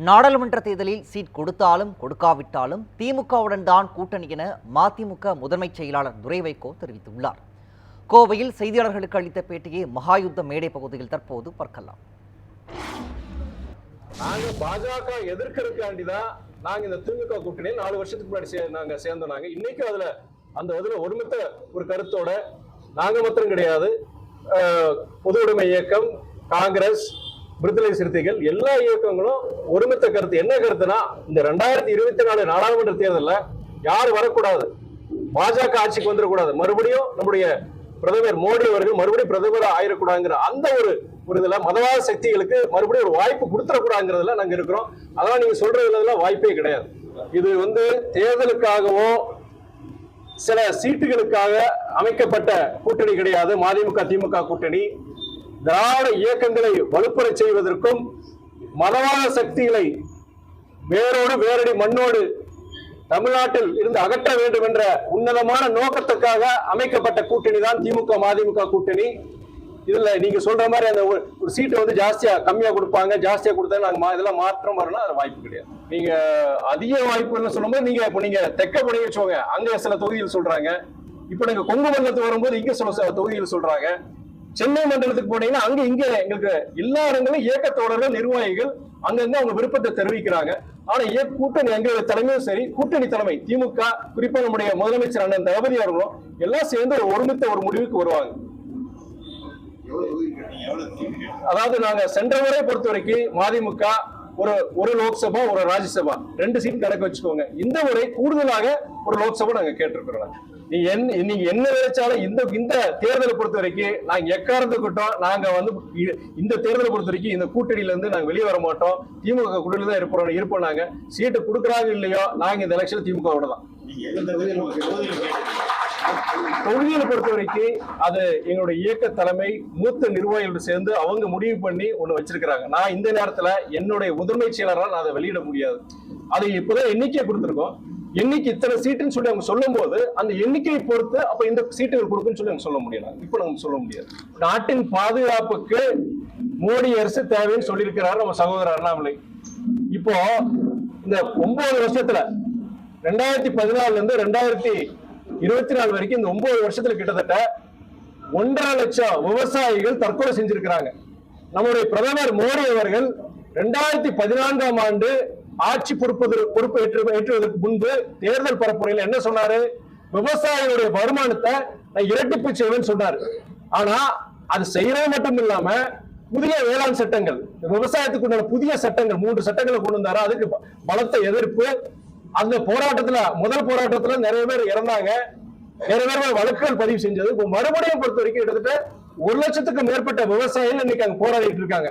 நாடாளுமன்ற தேர்தலில் சீட் கொடுத்தாலும் கொடுக்காவிட்டாலும் திமுகவுடன் தான் கூட்டணி என மதிமுக முதன்மை செயலாளர் துரை வைகோ தெரிவித்துள்ளார். கோவையில் செய்தியாளர்களுக்கு அளித்த பேட்டியை மகாயுத்த மேடை பகுதியில் தற்போது பார்க்கலாம். நாங்க பாஜக எதிர்க்கிறதுக்காண்டிதான் நாங்க இந்த திமுக கூட்டணியை 4 வருஷத்துக்கு முன்னாடி நாங்க சேர்ந்தோம். நாங்க இன்னைக்கு அந்த ஒருமித்த ஒரு கருத்தோட நாங்க மாத்திரம் கிடையாது, பொது உடைமை இயக்கம், காங்கிரஸ், விடுதலை சிறுத்தைகள் எல்லா இயக்கங்களும் ஒருமித்த கருத்து. என்ன கருத்துனா, இந்த 2024 நாடாளுமன்ற தேர்தலில் யார் வரக்கூடாது, பாஜக ஆட்சிக்கு வந்துடக்கூடாது, மறுபடியும் நம்முடைய பிரதமர் மோடி அவர்கள் மறுபடியும் பிரதமர் ஆயிடக்கூடாதுங்கிற அந்த ஒரு இதுல மதவாத சக்திகளுக்கு மறுபடியும் ஒரு வாய்ப்பு கொடுத்துடக்கூடாதுங்கிறதுல நாங்க இருக்கிறோம். அதான் நீங்க சொல்றதுல வாய்ப்பே கிடையாது. இது தேர்தலுக்காகவோ சில சீட்டுகளுக்காக அமைக்கப்பட்ட கூட்டணி கிடையாது. மதிமுக திமுக கூட்டணி திராவிட இயக்கங்களை வலுப்பெற செய்வதற்கும் மதவாத சக்திகளை வேரடி மண்ணோடு தமிழ்நாட்டில் இருந்து அகற்ற வேண்டும் என்ற உன்னதமான நோக்கத்துக்காக அமைக்கப்பட்ட கூட்டணி தான் திமுக மதிமுக கூட்டணி. இதுல நீங்க சொல்ற மாதிரி அந்த ஒரு சீட்டை ஜாஸ்தியா கம்மியா கொடுப்பாங்க, ஜாஸ்தியா கொடுத்தா நாங்க இதெல்லாம் மாற்றம் வரணும், அது வாய்ப்பு கிடையாது. நீங்க அதிக வாய்ப்பு சொல்லும்போது நீங்க தெக்க பணி வச்சோங்க, அங்க சில தொகுதியில் சொல்றாங்க. இப்ப நீங்க கொங்கு மண்டலத்துக்கு வரும்போது இங்க சில தொகுதியில் சொல்றாங்க. சென்னை மண்டலத்துக்கு போனீங்கன்னா அங்க இங்க எங்களுக்கு எல்லா இடங்களும் இயக்கத்தோழர்கள், நிர்வாகிகள் அங்கங்க அவங்க விருப்பத்தை தெரிவிக்கிறாங்க. ஆனா கூட்டணி எங்களுடைய தலைமையும் சரி, கூட்டணி தலைமை திமுக, குறிப்பா நம்முடைய முதலமைச்சர் அண்ணன் தளபதி அவர்களும் எல்லாம் சேர்ந்து ஒருமித்த ஒரு முடிவுக்கு வருவாங்க. அதாவது நாங்க சென்ற முறை பொறுத்த வரைக்கும் மதிமுக ஒரு லோக்சபா, ஒரு ராஜ்யசபா 2 சீட் கணக்கு வச்சுக்கோங்க. இந்த முறை கூடுதலாக ஒரு லோக்சபா நாங்க கேட்டிருக்கிறோம். நீங்க என்ன நினைச்சாலும் இந்த தேர்தலை பொறுத்த வரைக்கும் நாங்க எக்காரணத்துக்கிட்டோம், நாங்க இந்த தேர்தலை பொறுத்த வரைக்கும் இந்த கூட்டணியில இருந்து நாங்க வெளியே வர மாட்டோம். திமுக கூட்டணியில தான் இருப்போம். நாங்க சீட்டு கொடுக்குறாங்க இல்லையோ, நாங்க இந்த எலெக்ஷன் திமுகவோட தான். தொகுதியை பொறுத்த வரைக்கும் அது எங்களுடைய இயக்க தலைமை மூத்த நிர்வாகிகளோடு சேர்ந்து அவங்க முடிவு பண்ணி ஒண்ணு வச்சிருக்கிறாங்க. நான் இந்த நேரத்துல என்னுடைய முதன்மை செயலரால் நான் அதை வெளியிட முடியாது. அதை இப்பதான் எண்ணிக்கை கொடுத்திருக்கோம். எண்ணிக்கை இத்தனை சீட்டுன்னு சொல்லி அவங்க சொல்லும் போது அந்த எண்ணிக்கையை பொறுத்து அப்ப இந்த சீட்டுகள் கொடுக்குன்னு சொல்லி அவங்க சொல்ல முடியல. இப்ப நம்ம சொல்ல முடியாது. நாட்டின் பாதுகாப்புக்கு மோடி அரசு தேவைன்னு சொல்லியிருக்கிறார் நம்ம சகோதரர் அண்ணாமலை. இப்போ இந்த 9 வருஷத்துல 2014 இருந்து 2024 வரைக்கும் இந்த 9 வருஷத்துல கிட்டத்தட்ட 1.5 லட்சம் விவசாயிகள் தற்கொலை செஞ்சிருக்கிறாங்க. நம்முடைய பிரதமர் மோடி அவர்கள் 2014ஆம் ஆண்டு ஆட்சி பொறுப்பு ஏற்றுவதற்கு முன்பு தேர்தல் பரப்புரையில் என்ன சொன்னாரு? விவசாயிகளுடைய வருமானத்தை நான் இரட்டிப்பு செய்வேன்னு சொன்னாரு. ஆனா அது செய்யறது மட்டும் இல்லாம புதிய வேளாண் சட்டங்கள், விவசாயத்துக்கு புதிய சட்டங்கள் 3 சட்டங்களை கொண்டு வந்தாரு. அதுக்கு பலத்த எதிர்ப்பு. அந்த முதல் போராட்டத்துல நிறைய பேர் இறந்தாங்க, நிறைய பேர் வழக்குகள் பதிவு செஞ்சது. மறுபடியும் பொறுத்த வரைக்கும் கிட்டத்தட்ட 1 லட்சத்துக்கு மேற்பட்ட விவசாயிகள் இன்னைக்கு அங்க போராடிட்டு இருக்காங்க.